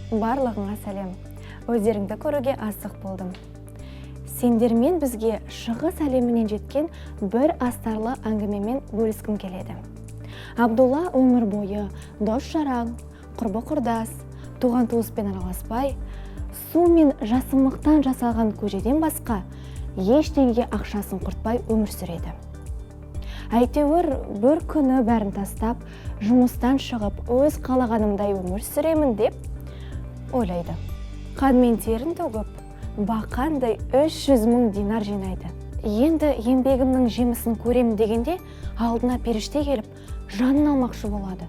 Барлығыңа сәлем. Өздеріңді көруге асық болдым. Сендермен бізге шығыс әлемінен жеткен бір астарлы әңгімемен бөліскім келеді. Абдулла өмір бойы дос-жаран, құрбы-құрдас, туған-туыспен араласпай, су мен жасымықтан жасалған көжеден басқа ештеңеге ақшасын құртпай өмір сүреді. Әйтеуір бір күні бәрін тастап, жұмыстан шығып, өз қалағанымдай өмір сүремін деп ойлайды. Қан мен терін төгіп, бақандай 300 000 динар жинайды. Енді еңбегімнің жемісін көремін дегенде, алдына періште келіп, жанын алмақшы болады.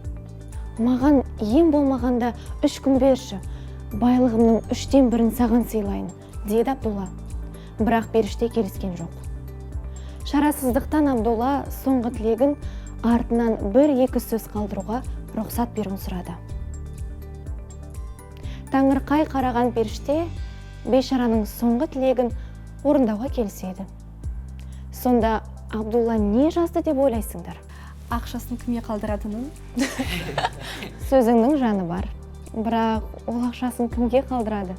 Маған ең болмағанда 3 күн берші, байлығымның 1/3 саған сыйлайын, деді Абдулла. Бірақ періште келіскен жоқ. Шарасыздықтан Абдулла соңғы тілегін артынан 1-2 сөз қалдыруға рұқсат беруін сұрады. Таңырқай қараған періште бейшараның соңғы тілегін орындауға келіседі. Сонда Абдулла не жазды деп ойлайсыңдар? Ақшасын кімге қалдыратынын? Сөзіңнің жаны бар, бірақ ол ақшасын кімге қалдырады?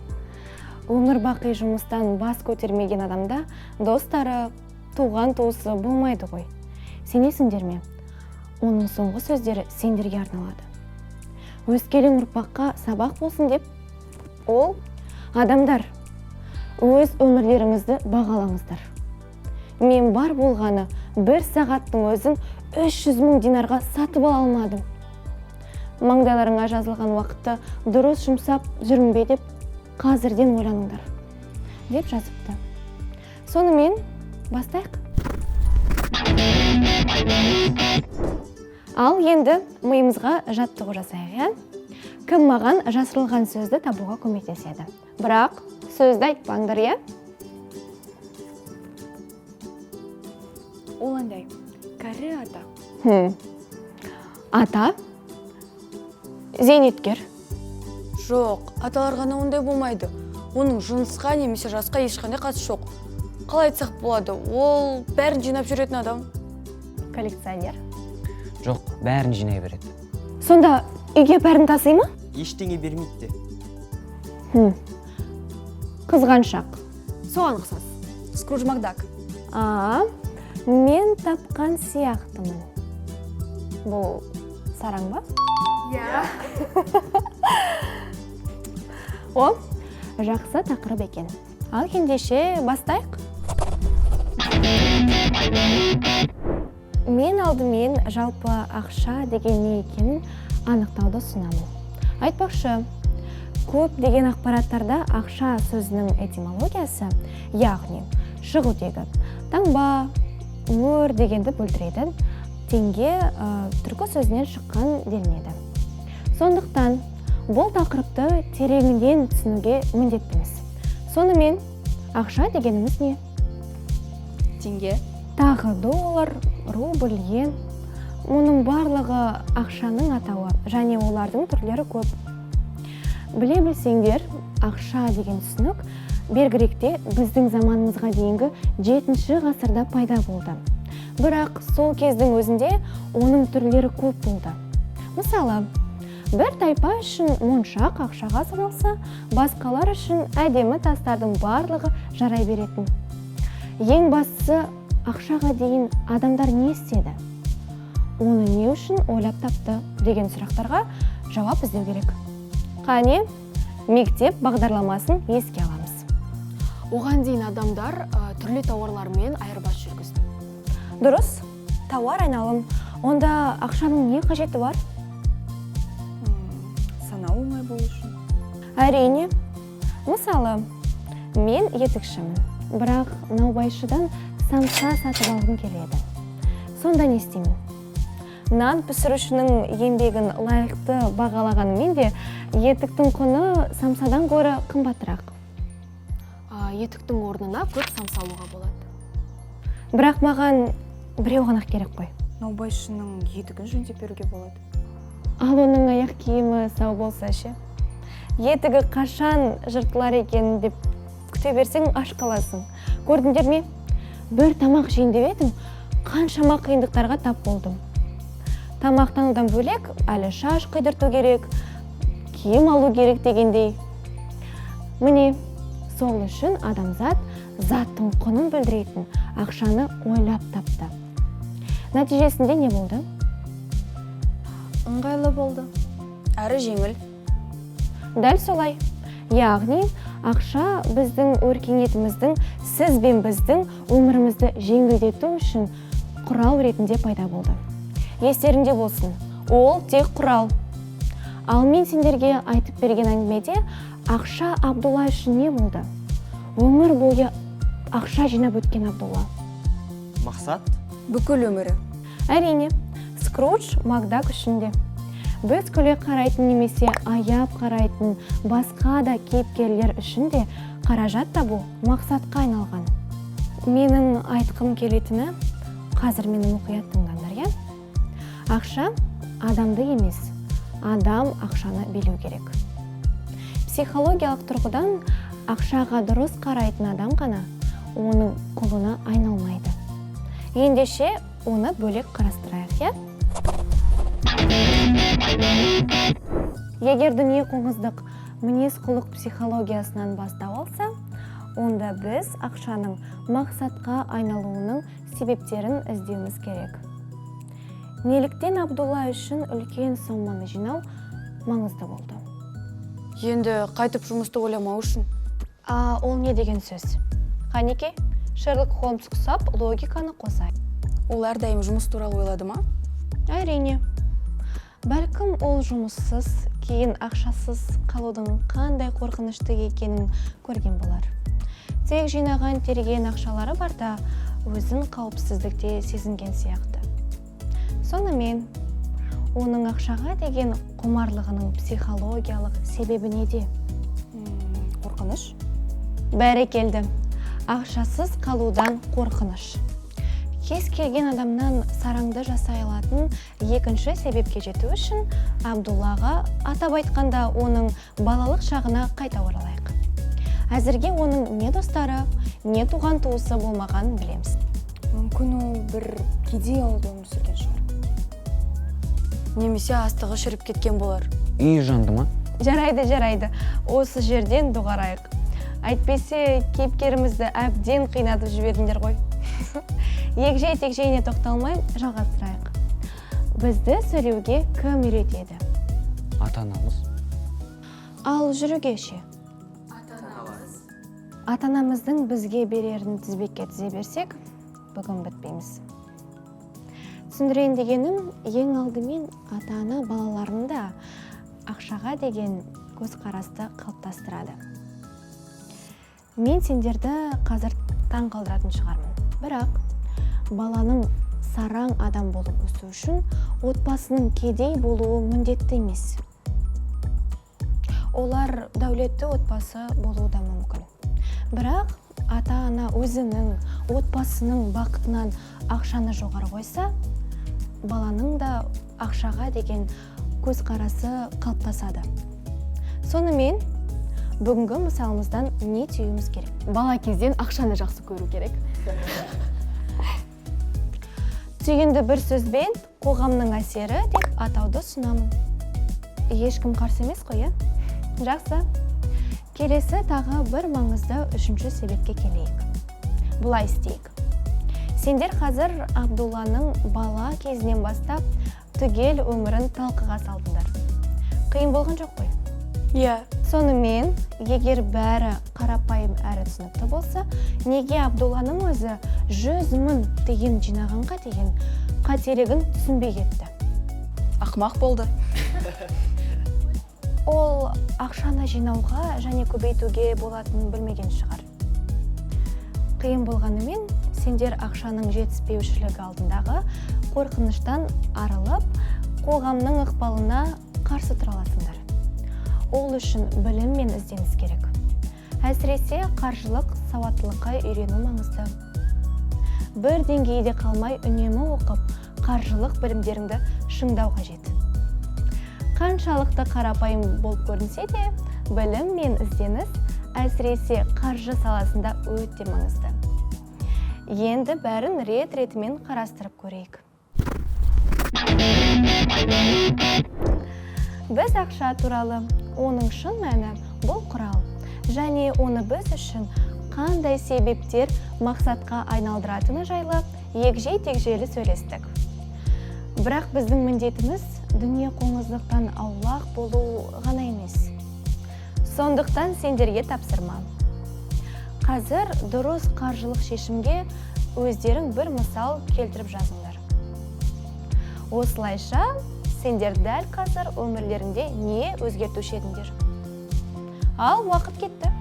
Өмір бақи жұмыстан бас көтермеген адамда достары, туған туысы болмайды ғой. Сенесіңдер ме? Оның соңғы сөздері сендерге арналады. Өскелең ұрпаққа сабақ болсын деп, ол адамдар, өз өмірлеріңізді бағалаңыздар. Мен бар болғаны 1 сағаттың өзін 300 000 динарға сатып ала алмадым. Маңдайларыңа жазылған уақытты дұрыс жұмсап жүрмін бе деп қазірден ойланыңдар, деп жазыпты. Сонымен бастайық. Ал енді миымызға жаттығу жасайық. Кім маған жасырылған сөзді табуға көмектеседі? Бірақ сөзді айтпаңдар, е? Ол андай, кәрі ата. Ата? Зейнеткер? Жоқ, аталар ғана ондай болмайды. Оның жынысқа немесе жасқа ешқандай қатысы жоқ. Қалай айтсақ болады, ол бәрін жинап жүретін адам. Коллекционер? Жоқ, бәрін жинай береді. Сонда үйге бәрін тасый ма? Ештеңе бермейді. Қызғаншақ. Соған ұқсас. Скрудж Макдак. Мен тапқан сияқтымын. Бұл сараң ба? Иә. О, жақсы тақырып екен. Ал ендеше бастайық. Мен алдымен жалпы ақша деген не екенін анықтауды ұсынамын. Айтпақшы, көп деген ақпараттарда ақша сөзінің этимологиясы, яғни шығу тегі, таңба, мөр дегенді білдіреді, теңге түркі сөзінен шыққан делінеді. Сондықтан бұл тақырыпты тереңінен түсінуге міндеттіміз. Сонымен ақша дегеніміз не? Теңге. Тағы доллар, рубль, йен. Оның барлығы ақшаның атауы, және олардың түрлері көп. Біле білсеңдер, ақша деген түсінік бергіректе біздің заманымызға дейінгі 7-ші ғасырда пайда болды. Бірақ сол кездің өзінде оның түрлері көп болды. Мысалы, бір тайпа үшін моншақ ақшаға саналса, басқалар үшін әдемі тастардың барлығы жарай беретін. Ең бастысы, ақшаға дейін адамдар не істеді? Оны не үшін ойлап тапты деген сұрақтарға жауап іздеу керек. Қане, мектеп бағдарламасын еске аламыз. Оған дейін адамдар түрлі тауарлармен айырбас жүргізді. Дұрыс, тауар айналым. Онда ақшаның не қажеті бар? Санау оңай болу үшін. Әрине. Мысалы, мен етікшімін, бірақ наубайшыдан самса сатып алғым келеді. Сонда не істеймін? Нан пісірушінің еңбегін лайықты бағалағанымен де етіктің құны самсадан гөрі қымбатырақ. Етіктің орнына көп самса алуға болады. Бірақ маған біреу ғана керек қой. Наубайшының етігін жөндеп беруге болады. Ал оның аяқ киімі сау болса ше? Етігі қашан жыртылар екен деп күте берсең аш қаласың. Көрдіңдер ме? Бір тамақ жейін деп едім, қаншама қиындықтарға тап болдым. Тамақтанудан бөлек, әлі шаш қидырту керек, киім алу керек дегендей. Міне, сол үшін адамзат заттың құнын білдіретін ақшаны ойлап тапты. Нәтижесінде не болды? Ыңғайлы болды. Әрі жеңіл. Дәл солай. Яғни, ақша біздің өркениетіміздің, сіз бен біздің өмірімізді жеңілдету үшін құрал ретінде пайда болды. Естерінде болсын, ол тек құрал. Ал мен сендерге айтып берген әңгімеде ақша Абдулла үшін не болды? Өмір бойы ақша жинап өткен Абдулла. Мақсат? Бүкіл өмірі. Әрине, Скрудж Макдак үшін де. Біз күле қарайтын немесе аяп қарайтын басқа да кейіпкерлер үшін де қаражат табу мақсатқа айналған. Менің айтқым келетіні, қазір мені мұқият тыңдаңдар, иә? Ақша адамды емес, адам ақшаны білу керек. Психологиялық тұрғыдан ақшаға дұрыс қарайтын адам ғана оның құлына айналмайды. Ендеше оны бөлек қарастырайық, иә? Егер дүние қоңыздық мінез құлық психологиясынан бастау алса, онда біз ақшаның мақсатқа айналуының себептерін іздеуіміз керек. Неліктен Абдулла үшін үлкен соманы жинау маңызды болды? Енді қайтып жұмысты ойламау үшін. Ол не деген сөз? Қанеке, Шерлок Холмс құсап логиканы қосай. Ол әрдайым жұмыс туралы ойлады ма? Әрине. Бәлкім ол жұмыссыз, кейін ақшасыз қалудың қандай қорқынышты екенін көрген болар. Тек жинаған терген ақшалары барда өзін қауіпсіздікте сезінген сияқты. Сонымен, оның ақшаға деген құмарлығының психологиялық себебі неде? Қорқыныш? Бәрекелді. Ақшасыз қалудан қорқыныш. Кез келген адамнан сараңды жасай алатын екінші себепке жету үшін Абдуллаға атап айтқанда оның балалық шағына қайта оралайық. Әзірге оның не достары, не туған туысы болмағанын білеміз. Мүмкін ол бір кедей ауылда өмір сүрген шығар. Немесе астығы шіріп кеткен болар. Үй жанды ма? Жарайды. Осы жерден доғарайық. Әйтпесе, кейіпкерімізді әбден қинатып жібердіңдер ғой. Егжей-тегжейіне тоқталмай жалғастырайық. Бізді сөйлеуге кім үйретеді? Ата-анамыз. Ал жүруге ше? Ата-анамыздың бізге берерін тізбекке тізе берсек, бүгін бітпейміз. Түсіндірейін дегенім, ең алдымен ата-ана балаларында ақшаға деген көзқарасты қалыптастырады. Мен сендерді қазір таң қалдыратын шығармын. Бірақ баланың сараң адам болып өсу үшін отбасының кедей болуы міндетті емес. Олар дәулетті отбасы болуы да мүмкін. Бірақ ата-ана өзінің отбасының бақытынан ақшаны жоғары қойса, баланың да ақшаға деген көзқарасы қалыптасады. Сонымен, бүгінгі мысалымыздан не түюіміз керек? Бала кезден ақшаны жақсы көру керек. Түйінді бір сөзбен қоғамның әсері деп атауды ұсынамын. Ешкім қарсы емес қой, иә? Жақсы. Келесі тағы бір маңызды үшінші себепке келейік. Бұлай істейік. Сендер қазір Абдулланың бала кезінен бастап түгел өмірін талқыға салдыңдар. Қиын болған жоқ қой? Иә. Сонымен, егер бәрі қарапайым әрі түсінікті болса, неге Абдулланың өзі 100 000 тиын жинағанға деген қателігін түсінбей кетті? Ақымақ болды. Ол ақшаны жинауға және көбейтуге болатынын білмеген шығар. Қиын болғанымен, сендер ақшаның жетіспеушілігі алдындағы қорқыныштан арылып, қоғамның ықпалына қарсы тұра аласыңдар. Ол үшін білім мен ізденіс керек. Әсіресе қаржылық сауаттылыққа үйрену маңызды. Бір деңгейде қалмай үнемі оқып, қаржылық білімдеріңді шыңдау қажет. Қаншалықты қарапайым болып көрінсе де, білім мен ізденіс әсіресе қаржы саласында өте маңызды. Енді бәрін рет-ретімен қарастырып көрейік. Біз ақша туралы оның шын мәні бұл құрал, және оны біз үшін қандай себептер мақсатқа айналдыратыны жайлы егжей-тегжейлі сөйлестік. Бірақ біздің міндетіміз дүние қоңыздықтан аулақ болу ғана емес. Сондықтан сендерге тапсырма. Қазір дұрыс қаржылық шешімге өздерің бір мысал келтіріп жазыңдар. Осылайша сендер дәл қазір өмірлеріңде не өзгертуші едіңдер? Ал уақыт кетті.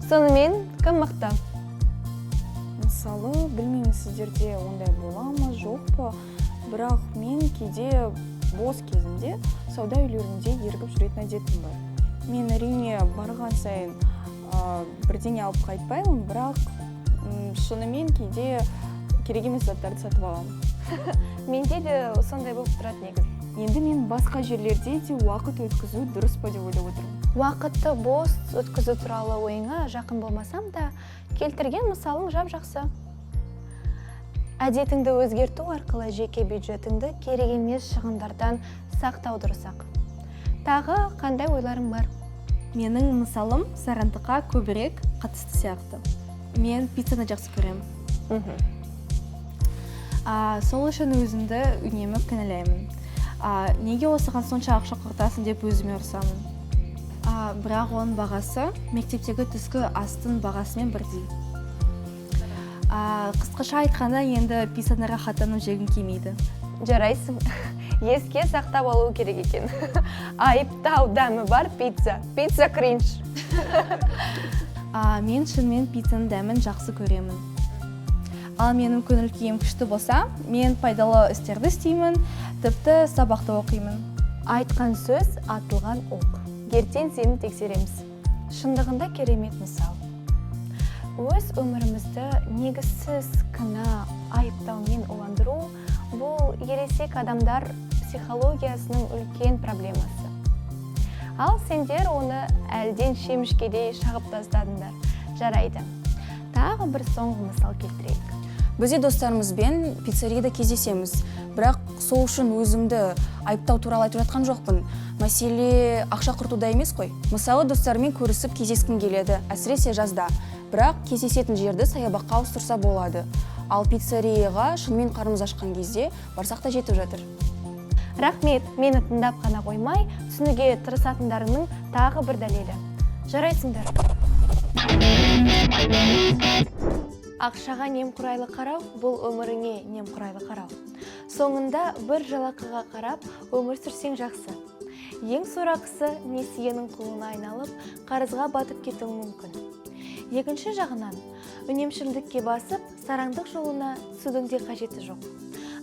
Сонымен, кім мықты? Мысалы, білмеймін сіздерде ондай бола ма, жоқ па, бірақ мен кейде бос кезімде сауда үйлерінде ерігіп жүретін әдетім бар. Мен әрине барған сайын бірдеңе алып қайтпаймын, бірақ шынымен кейде керек емес заттарды сатып аламын. Менде де сондай болып тұрады негіз. Енді мен басқа жерлерде де уақыт өткізу дұрыс па деп ойлап отырмын. Уақытты бос өткізу туралы ойыңа жақын болмасам да, келтірген мысалың жап-жақсы. Әдетіңді өзгерту арқылы жеке бюджетіңді керек емес шығындардан сақтау дұрысақ. Тағы қандай ойларың бар? Менің мысалым сарандыққа көбірек қатысты сияқты. Мен пиццаны жақсы көремін. Сол үшін өзімді үнемі кінәлаймын. Неге осыған сонша ақша құртасың деп өзіме ұрсамын. Бірақ оның бағасы мектептегі түскі астың бағасымен бірдей. Қысқаша айтқанда енді пиццаны рахаттанып жегім келмейді. Жарайсың. Еске сақтап алу керек екен. Айыптау дәмі бар пицца. Пицца кринж. Мен шынымен пиццаның дәмін жақсы көремін. Ал менің көңіл күйім күшті болса, мен пайдалы істерді істеймін, тіпті сабақты оқимын. Айтқан сөз атылған оқ. Ертең сені тексереміз. Шындығында керемет мысал. Өз өмірімізді негізсіз кінә, айыптаумен уландыру бұл ересек адамдар психологиясының үлкен проблемасы. Ал сендер оны әлден шемішкедей шағып тастадыңдар. Жарайды. Тағы бір соңғы мысал келтірейік. Біз де достарымызбен пиццерияда кездесеміз, бірақ сол үшін өзімді айыптау туралы айтып жатқан жоқпын. Мәселе ақша құртуда емес қой. Мысалы, достарымен көрісіп кездескім келеді, әсіресе жазда. Бірақ кездесетін жерді саябаққа ауыстырса болады. Ал пиццерияға шынымен қарымыз ашқан кезде барсақ та жетіп жатыр. Рахмет, мені тыңдап қана қоймай, түсінуге тырысатындарының тағы бір дәлелі. Жарайсыңдар. Ақшаға немқұрайлы қарау, бұл өміріңе немқұрайлы қарау. Соңында бір жалақыға қарап, өмір сүрсең жақсы. Ең сорақысы несиенің құлына айналып, қарызға батып кетуі мүмкін. Екінші жағынан, үнемшілдікке басып, сараңдық жолына түсудің де қажеті жоқ.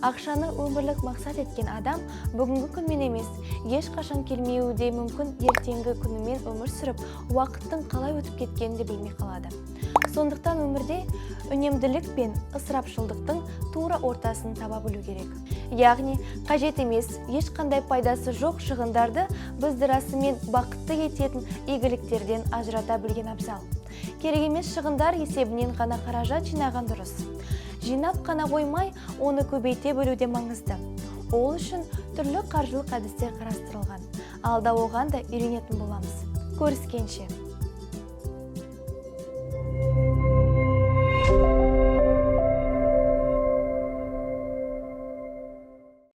Ақшаны өмірлік мақсат еткен адам бүгінгі күнмен емес, ешқашан келмеуі де мүмкін ертеңгі күнімен өмір сүріп, уақыттың қалай өтіп кеткенін де білмей қалады. Сондықтан өмірде үнемділік пен ысырапшылдықтың тура ортасын таба білу керек. Яғни, қажет емес, ешқандай пайдасы жоқ шығындарды бізді расымен бақытты ететін игіліктерден ажырата білген абзал. Керек емес шығындар есебінен ғана қаражат жинаған дұрыс. Жинап қана қоймай, оны көбейте бөлуде маңызды. Ол үшін түрлі қаржылық әдістер қарастырылған. Алда оған да үйренетін боламыз. Көріскенше.